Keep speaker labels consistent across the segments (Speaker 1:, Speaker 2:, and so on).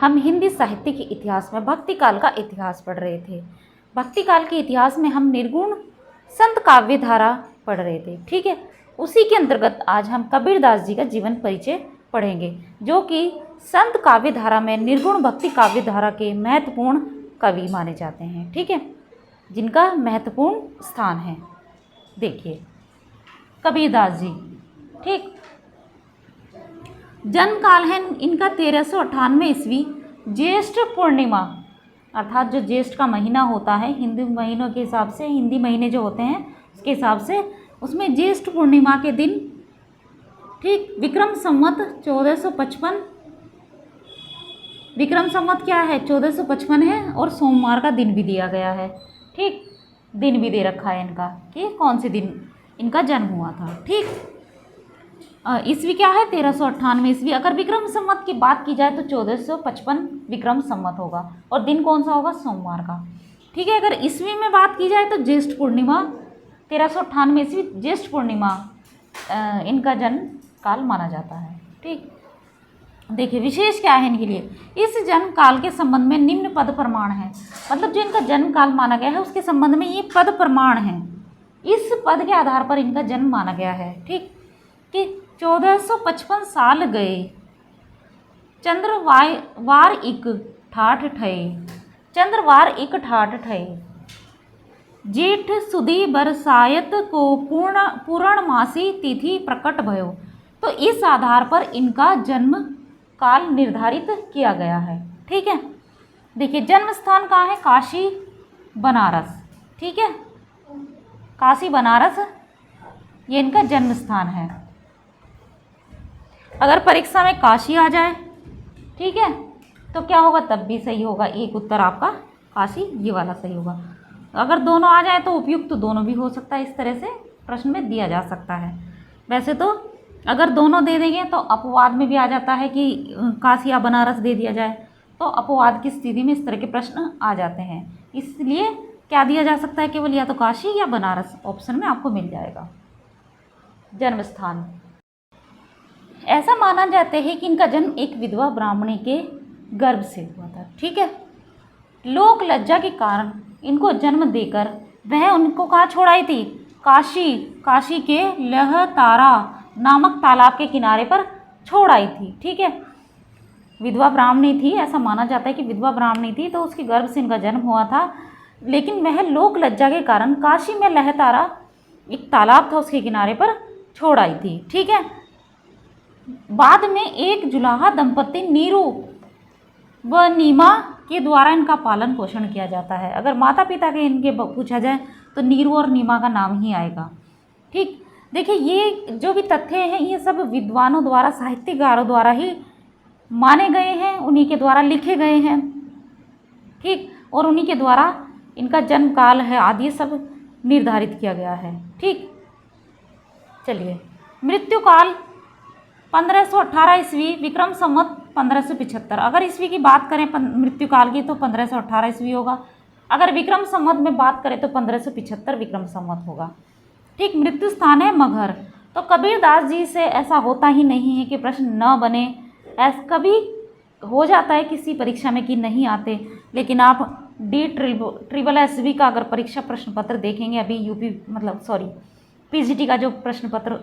Speaker 1: हम हिंदी साहित्य के इतिहास में भक्ति काल का इतिहास पढ़ रहे थे। भक्ति काल के इतिहास में हम निर्गुण संत काव्य धारा पढ़ रहे थे। ठीक है, उसी के अंतर्गत आज हम कबीरदास जी का जीवन परिचय पढ़ेंगे, जो कि संत काव्य धारा में निर्गुण भक्ति काव्य धारा के महत्वपूर्ण कवि माने जाते हैं। ठीक है, जिनका महत्वपूर्ण स्थान है। देखिए कबीरदास जी, ठीक, जन्म काल है इनका 1398 ईस्वी ज्येष्ठ पूर्णिमा, अर्थात जो ज्येष्ठ का महीना होता है हिंदू महीनों के हिसाब से, हिंदी महीने जो होते हैं उसके हिसाब से, उसमें ज्येष्ठ पूर्णिमा के दिन, ठीक, विक्रम संवत 1455, विक्रम संवत क्या है 1455 है, और सोमवार का दिन भी दिया गया है। ठीक, दिन भी दे रखा है इनका कि कौन से दिन इनका जन्म हुआ था। ठीक, ईस्वी क्या है 1398 ईस्वी। अगर विक्रम संवत की बात की जाए तो 1455 विक्रम संवत होगा, और दिन कौन सा होगा, सोमवार का। ठीक है, अगर ईस्वी में बात की जाए तो ज्येष्ठ पूर्णिमा 1398 ईस्वी ज्येष्ठ पूर्णिमा इनका जन्म काल माना जाता है। ठीक, देखिए विशेष क्या है इनके लिए, इस जन्म काल के संबंध में निम्न पद प्रमाण है, मतलब जो इनका जन्म काल माना गया है उसके संबंध में ये पद प्रमाण है, इस पद के आधार पर इनका जन्म माना गया है। ठीक, कि 1455 साल गए, चंद्रवार इक ठाठ ठए, चंद्रवार इक ठाठ ठए, जेठ सुदी बरसायत को पूर्णमासी तिथि प्रकट भयो। तो इस आधार पर इनका जन्म काल निर्धारित किया गया है। ठीक है, देखिए जन्म स्थान कहाँ है, काशी बनारस। ठीक है, काशी बनारस ये इनका जन्म स्थान है। अगर परीक्षा में काशी आ जाए, ठीक है, तो क्या होगा, तब भी सही होगा, एक उत्तर आपका काशी ये वाला सही होगा। अगर दोनों आ जाए तो उपयुक्त तो दोनों भी हो सकता है, इस तरह से प्रश्न में दिया जा सकता है। वैसे तो अगर दोनों दे देंगे तो अपवाद में भी आ जाता है कि काशी या बनारस दे दिया जाए, तो अपवाद की स्थिति में इस तरह के प्रश्न आ जाते हैं। इसलिए क्या दिया जा सकता है, केवल या तो काशी या बनारस ऑप्शन में आपको मिल जाएगा। जन्म स्थान, ऐसा माना जाता है कि इनका जन्म एक विधवा ब्राह्मणी के गर्भ से हुआ था। ठीक है, लोक लज्जा के कारण इनको जन्म देकर वह उनको कहाँ छोड़ाई थी, काशी के लहतारा नामक तालाब के किनारे पर छोड़ आई थी। ठीक है, विधवा ब्राह्मणी थी, ऐसा माना जाता है कि विधवा ब्राह्मणी थी, तो उसके गर्भ से इनका जन्म हुआ था। लेकिन वह लोक लज्जा के कारण काशी में लहतारा एक तालाब था उसके किनारे पर छोड़ आई थी। ठीक है, बाद में एक जुलाहा दंपति नीरू व नीमा के द्वारा इनका पालन पोषण किया जाता है। अगर माता पिता के इनके पूछा जाए तो नीरू और नीमा का नाम ही आएगा। ठीक, देखिए ये जो भी तथ्य हैं ये सब विद्वानों द्वारा, साहित्यकारों द्वारा ही माने गए हैं, उन्हीं के द्वारा लिखे गए हैं। ठीक, और उन्हीं के द्वारा इनका जन्म काल है आदि सब निर्धारित किया गया है। ठीक, चलिए मृत्यु काल 1518 ईस्वी विक्रम संवत 1575। अगर ईस्वी की बात करें मृत्यु काल की तो 1518 ईस्वी होगा, अगर विक्रम संवत में बात करें तो 1575 विक्रम संवत होगा। ठीक, मृत्यु स्थान है मगहर। तो कबीरदास जी से ऐसा होता ही नहीं है कि प्रश्न न बने, ऐसा कभी हो जाता है किसी परीक्षा में कि नहीं आते, लेकिन आप DSSB का अगर परीक्षा प्रश्न पत्र देखेंगे, अभी PGT का जो प्रश्न पत्र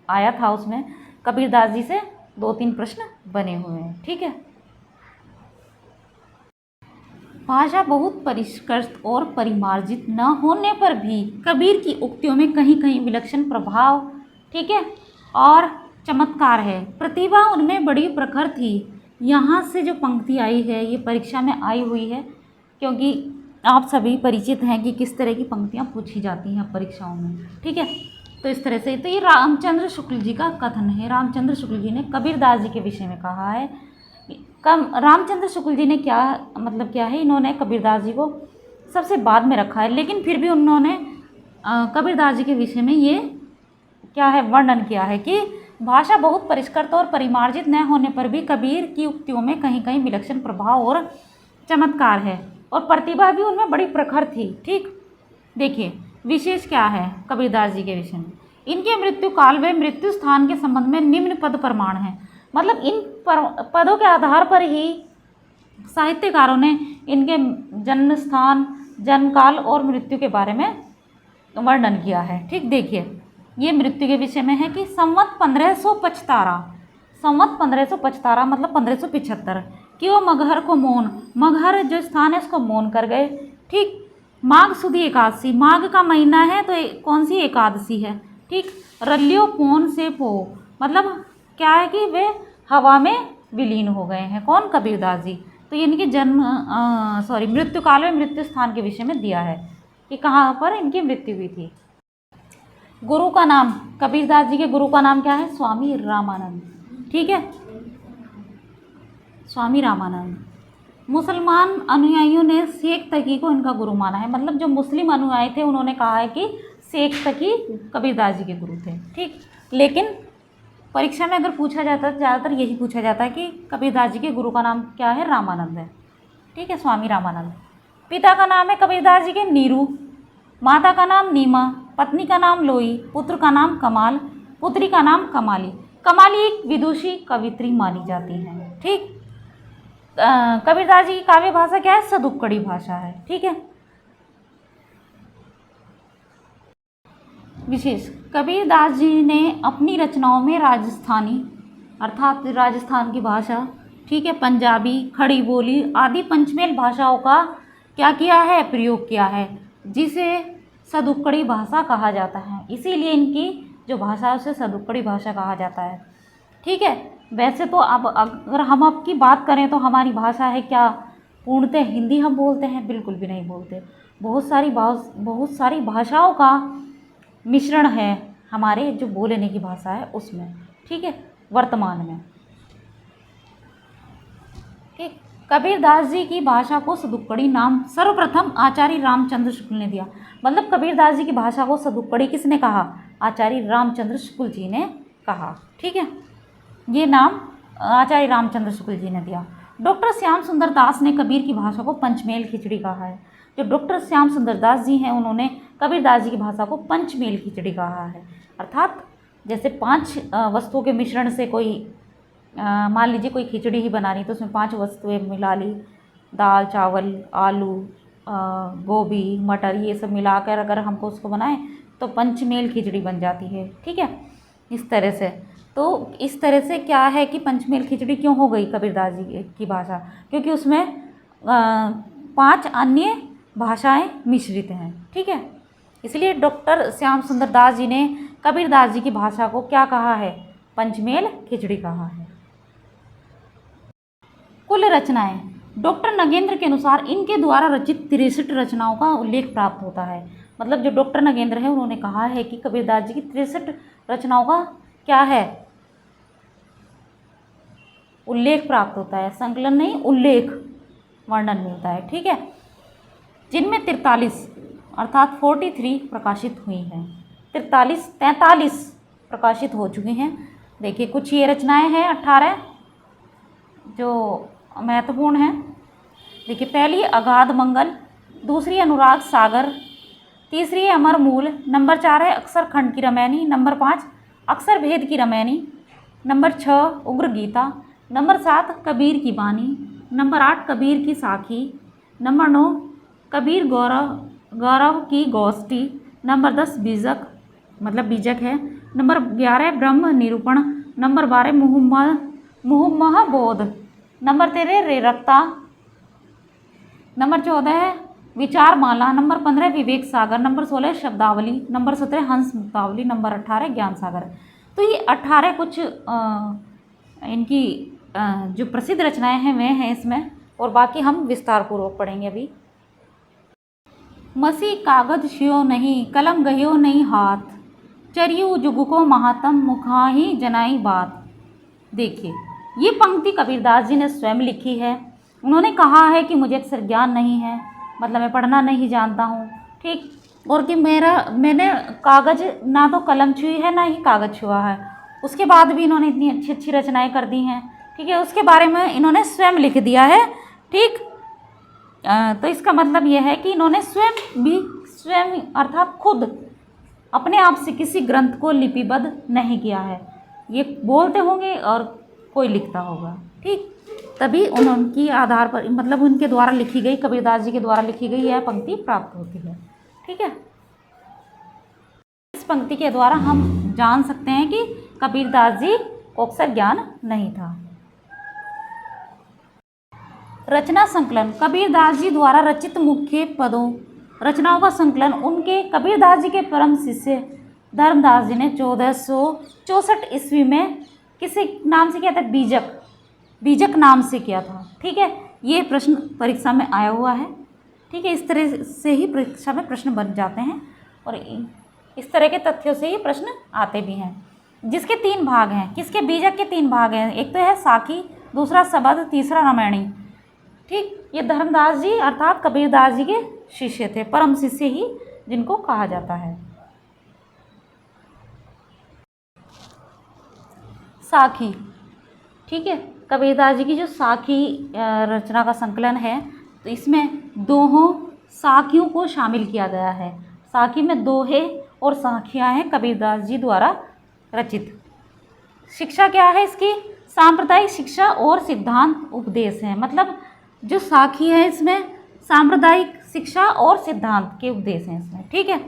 Speaker 1: आया था उसमें कबीरदास जी से 2-3 प्रश्न बने हुए हैं। ठीक है, भाषा बहुत परिष्कृत और परिमार्जित न होने पर भी कबीर की उक्तियों में कहीं कहीं विलक्षण प्रभाव, ठीक है, और चमत्कार है। प्रतिभा उनमें बड़ी प्रखर थी। यहाँ से जो पंक्ति आई है ये परीक्षा में आई हुई है, क्योंकि आप सभी परिचित हैं कि किस तरह की पंक्तियाँ पूछी जाती हैं परीक्षाओं में। ठीक है, तो इस तरह से, तो ये रामचंद्र शुक्ल जी का कथन है। रामचंद्र शुक्ल जी ने कबीरदास जी के विषय में कहा है। रामचंद्र शुक्ल जी ने क्या है, इन्होंने कबीरदास जी को सबसे बाद में रखा है, लेकिन फिर भी उन्होंने कबीरदास जी के विषय में ये क्या है, वर्णन किया है कि भाषा बहुत परिष्कृत और परिमार्जित न होने पर भी कबीर की उक्तियों में कहीं कहीं विलक्षण प्रभाव और चमत्कार है, और प्रतिभा भी उनमें बड़ी प्रखर थी। ठीक, देखिए विशेष क्या है कबीरदास जी के विषय में, इनके मृत्यु काल व मृत्यु स्थान के संबंध में निम्न पद प्रमाण है। मतलब इन पदों के आधार पर ही साहित्यकारों ने इनके जन्म स्थान, जन्म काल और मृत्यु के बारे में वर्णन किया है। ठीक, देखिए ये मृत्यु के विषय में है कि संवत 1555, संवत 1555 मतलब 1575 कि वो मगहर को मौन, मगहर जो स्थान है उसको मौन कर गए। ठीक, माघ सुदी एकादशी, माघ का महीना है तो कौन सी एकादशी है। ठीक, रलियो पौन से पो मतलब क्या है कि वे हवा में विलीन हो गए हैं। कौन? कबीरदास जी। तो ये इनके जन्म मृत्यु काल में मृत्यु स्थान के विषय में दिया है कि कहाँ पर इनकी मृत्यु हुई थी। गुरु का नाम, कबीरदास जी के गुरु का नाम क्या है? स्वामी रामानंद। ठीक है, स्वामी रामानंद। मुसलमान अनुयायियों ने शेख तकी को इनका गुरु माना है, मतलब जो मुस्लिम अनुयायी थे उन्होंने कहा है कि शेख तकी कबीरदास जी के गुरु थे। ठीक, लेकिन परीक्षा में अगर पूछा जाता है ज़्यादातर यही पूछा जाता है कि कबीरदास जी के गुरु का नाम क्या है? रामानंद है। ठीक है, स्वामी रामानंद। पिता का नाम है कबीरदास जी के नीरू, माता का नाम नीमा, पत्नी का नाम लोई, पुत्र का नाम कमाल, पुत्री का नाम कमाली। कमाली एक विदुषी कवित्री मानी जाती है। ठीक, कबीरदास जी की काव्य भाषा क्या है? सदुक्कड़ी भाषा है। ठीक है, विशेष कबीरदास जी ने अपनी रचनाओं में राजस्थानी अर्थात राजस्थान की भाषा, ठीक है, पंजाबी, खड़ी बोली आदि पंचमेल भाषाओं का क्या किया है? प्रयोग किया है, जिसे सदुक्कड़ी भाषा कहा जाता है। इसीलिए इनकी जो भाषा है उसे सदुक्कड़ी भाषा कहा जाता है। ठीक है, वैसे तो अब अगर हम आपकी बात करें तो हमारी भाषा है क्या पूर्णतः हिंदी हम बोलते हैं? बिल्कुल भी नहीं बोलते। बहुत सारी भाषाओं का मिश्रण है हमारे जो बोलने की भाषा है उसमें। ठीक है, वर्तमान में। ठीक, कबीरदास जी की भाषा को सदुक्कड़ी नाम सर्वप्रथम आचार्य रामचंद्र शुक्ल ने दिया। मतलब कबीरदास जी की भाषा को सदुक्कड़ी किसने कहा? आचार्य रामचंद्र शुक्ल जी ने कहा। ठीक है, ये नाम आचार्य रामचंद्र शुक्ल जी ने दिया। डॉक्टर श्याम सुंदर दास ने कबीर की भाषा को पंचमेल खिचड़ी कहा है। जो डॉक्टर श्याम सुंदर दास जी हैं उन्होंने कबीरदास जी की भाषा को पंचमेल खिचड़ी कहा है। अर्थात जैसे 5 वस्तुओं के मिश्रण से कोई मान लीजिए कोई खिचड़ी ही बनानी तो उसमें 5 वस्तुएं मिला ली, दाल, चावल, आलू, गोभी, मटर, ये सब मिलाकर अगर हमको उसको बनाएं तो पंचमेल खिचड़ी बन जाती है। ठीक है, इस तरह से। तो इस तरह से क्या है कि पंचमेल खिचड़ी क्यों हो गई कबीरदास जी की भाषा? क्योंकि उसमें 5 अन्य भाषाएं मिश्रित हैं। ठीक है, इसलिए डॉक्टर श्याम सुंदर दास जी ने कबीरदास जी की भाषा को क्या कहा है? पंचमेल खिचड़ी कहा है। कुल रचनाएं, डॉक्टर नगेंद्र के अनुसार इनके द्वारा रचित 63 रचनाओं का उल्लेख प्राप्त होता है। मतलब जो डॉक्टर नगेंद्र है उन्होंने कहा है कि कबीरदास जी की 63 रचनाओं का क्या है? उल्लेख प्राप्त होता है, संकलन नहीं, उल्लेख, वर्णन मिलता है। ठीक है, जिनमें 43 अर्थात 43 प्रकाशित हुई हैं। 43 प्रकाशित हो चुकी हैं। देखिए कुछ ये रचनाएं हैं 18 जो महत्वपूर्ण हैं। देखिए पहली अगाध मंगल, दूसरी अनुराग सागर, तीसरी है अमर मूल, नंबर 4 है अक्षर खंड की रामायणी, नंबर 5 अक्षर भेद की रामायणी, नंबर 6 उग्र गीता, नंबर 7 कबीर की बानी, नंबर 8 कबीर की साखी, नंबर 9 कबीर गौरव की गोष्ठी, नंबर 10 बीजक मतलब बीजक है, नंबर 11 ब्रह्म निरूपण, नंबर 12 मुहुम्मह बोध, नंबर 13 रेरकता, नंबर 14 है विचार माला, नंबर 15 विवेक सागर, नंबर 16 शब्दावली, नंबर 17 हंस मुक्तावली, नंबर 18 ज्ञान सागर। तो ये 18 कुछ इनकी जो प्रसिद्ध रचनाएं हैं वे हैं इसमें, और बाकी हम विस्तार पूर्वक पढ़ेंगे अभी। मसी कागज शियो नहीं, कलम गयो नहीं हाथ, चरियु जुग को महात्म मुखाही जनाई बात। देखिए ये पंक्ति कबीरदास जी ने स्वयं लिखी है। उन्होंने कहा है कि मुझे अक्षर ज्ञान नहीं है, मतलब मैं पढ़ना नहीं जानता हूँ। ठीक, और कि मैंने कागज़ ना तो कलम छुई है ना ही कागज़ छुआ है। उसके बाद भी इन्होंने इतनी अच्छी अच्छी रचनाएं कर दी हैं। ठीक है, उसके बारे में इन्होंने स्वयं लिख दिया है। ठीक, तो इसका मतलब यह है कि इन्होंने स्वयं अर्थात खुद अपने आप से किसी ग्रंथ को लिपिबद्ध नहीं किया है। ये बोलते होंगे और कोई लिखता होगा। ठीक, तभी उनकी आधार पर मतलब उनके द्वारा लिखी गई, कबीरदास जी के द्वारा लिखी गई यह पंक्ति प्राप्त होती है। ठीक है, इस पंक्ति के द्वारा हम जान सकते हैं कि कबीरदास जी को अक्षर ज्ञान नहीं था। रचना संकलन, कबीरदास जी द्वारा रचित मुख्य पदों रचनाओं का संकलन उनके कबीरदास जी के परम शिष्य धर्मदास जी ने 1464 ईस्वी में किसी नाम से किया था? बीजक नाम से किया था। ठीक है, ये प्रश्न परीक्षा में आया हुआ है। ठीक है, इस तरह से ही परीक्षा में प्रश्न बन जाते हैं और इस तरह के तथ्यों से ही प्रश्न आते भी हैं। जिसके 3 भाग हैं, किसके? बीजक के 3 भाग हैं। एक तो है साखी, दूसरा सबद, तीसरा रामायणी। ठीक, ये धर्मदास जी अर्थात कबीरदास जी के शिष्य थे, परम शिष्य ही जिनको कहा जाता है। साखी, ठीक है, कबीरदास जी की जो साखी रचना का संकलन है, तो इसमें दोहों साखियों को शामिल किया गया है। साखी में दोहे और साखियाँ हैं कबीरदास जी द्वारा रचित। शिक्षा क्या है इसकी? सांप्रदायिक शिक्षा और सिद्धांत उपदेश है। मतलब जो साखी है इसमें सांप्रदायिक शिक्षा और सिद्धांत के उपदेश हैं इसमें। ठीक है,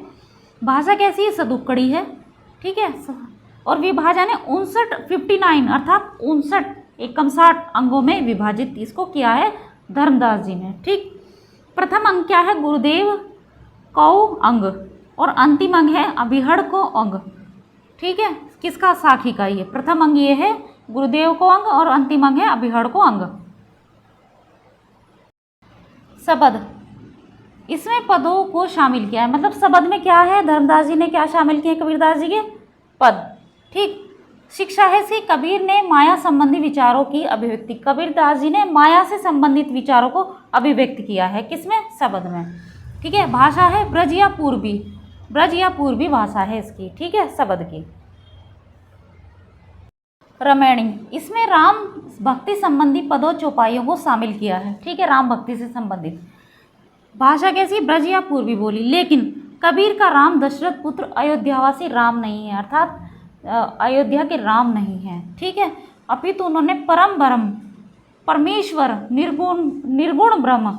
Speaker 1: भाषा कैसी है? सदुक्कड़ी है। ठीक है, और विभाजन है 59 अर्थात 59 अंगों में विभाजित इसको किया है धर्मदास जी ने। ठीक, प्रथम अंग क्या है? गुरुदेव को अंग, और अंतिम अंग है अभिहड़ को अंग। ठीक है, किसका? साखी का। ये प्रथम अंग ये है गुरुदेव को अंग और अंतिम अंग है अभिहड़ को अंग। सबद, इसमें पदों को शामिल किया है। मतलब सबद में क्या है? धर्मदास जी ने क्या शामिल किए? कबीरदास जी के पद। ठीक, शिक्षा है इसकी, कबीर ने माया संबंधी विचारों की अभिव्यक्ति। कबीरदास जी ने माया से संबंधित विचारों को अभिव्यक्त किया है। किसमें? शब्द में। ठीक है, भाषा है ब्रज या पूर्वी भाषा है इसकी। ठीक है, शब्द की। रामायणी, इसमें राम भक्ति संबंधी पदों चौपाइयों को शामिल किया है। ठीक है, राम भक्ति से संबंधित। भाषा कैसी? ब्रज या पूर्वी बोली। लेकिन कबीर का राम दशरथ पुत्र अयोध्यावासी राम नहीं है, अर्थात अयोध्या के राम नहीं हैं। ठीक है, अपितु उन्होंने परम ब्रह्म, परमेश्वर, निर्गुण ब्रह्म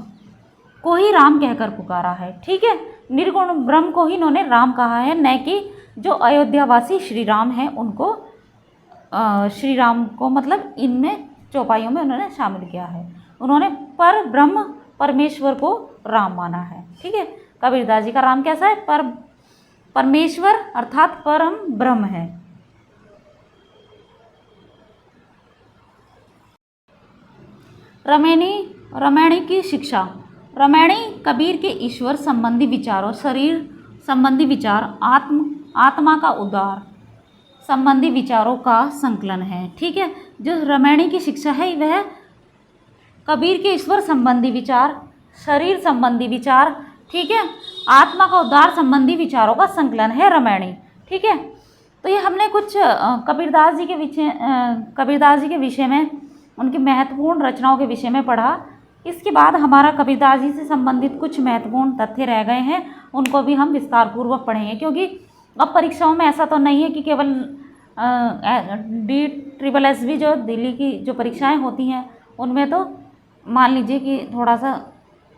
Speaker 1: को ही राम कहकर पुकारा है। ठीक है, निर्गुण ब्रह्म को ही इन्होंने राम कहा है, न कि जो अयोध्यावासी श्री राम हैं उनको श्री राम को मतलब इनमें चौपाइयों में उन्होंने शामिल किया है। उन्होंने पर ब्रह्म परमेश्वर को राम माना है। ठीक है, कबीरदास जी का राम कैसा है? परमेश्वर अर्थात परम ब्रह्म है। रामायणी की शिक्षा, रामायणी कबीर के ईश्वर संबंधी विचारों, शरीर संबंधी विचार, आत्मा का उद्धार संबंधी विचारों का संकलन है। ठीक है, जो रामायणी की शिक्षा है वह कबीर के ईश्वर संबंधी विचार, शरीर संबंधी विचार, ठीक है, आत्मा का उद्धार संबंधी विचारों का संकलन है रामायणी। ठीक है, तो ये हमने कुछ कबीरदास जी के विषय में, उनकी महत्वपूर्ण रचनाओं के विषय में पढ़ा। इसके बाद हमारा कबीरदास जी से संबंधित कुछ महत्वपूर्ण तथ्य रह गए हैं, उनको भी हम विस्तारपूर्वक पढ़ेंगे। क्योंकि अब परीक्षाओं में ऐसा तो नहीं है कि केवल DSSS जो दिल्ली की जो परीक्षाएं होती हैं उनमें तो मान लीजिए कि थोड़ा सा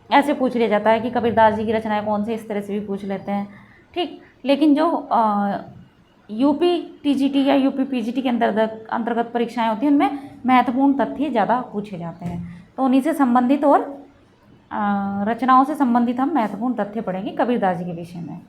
Speaker 1: ऐसे पूछ लिया जाता है कि कबीरदास जी की रचनाएं कौन से, इस तरह से भी पूछ लेते हैं। ठीक, लेकिन जो UP TGT या UP PGT के अंतर्गत परीक्षाएं होती हैं उनमें महत्वपूर्ण तथ्य ज़्यादा पूछे जाते हैं, तो उन्हीं से संबंधित और रचनाओं से संबंधित हम महत्वपूर्ण तथ्य पढ़ेंगे कबीरदास जी के विषय में।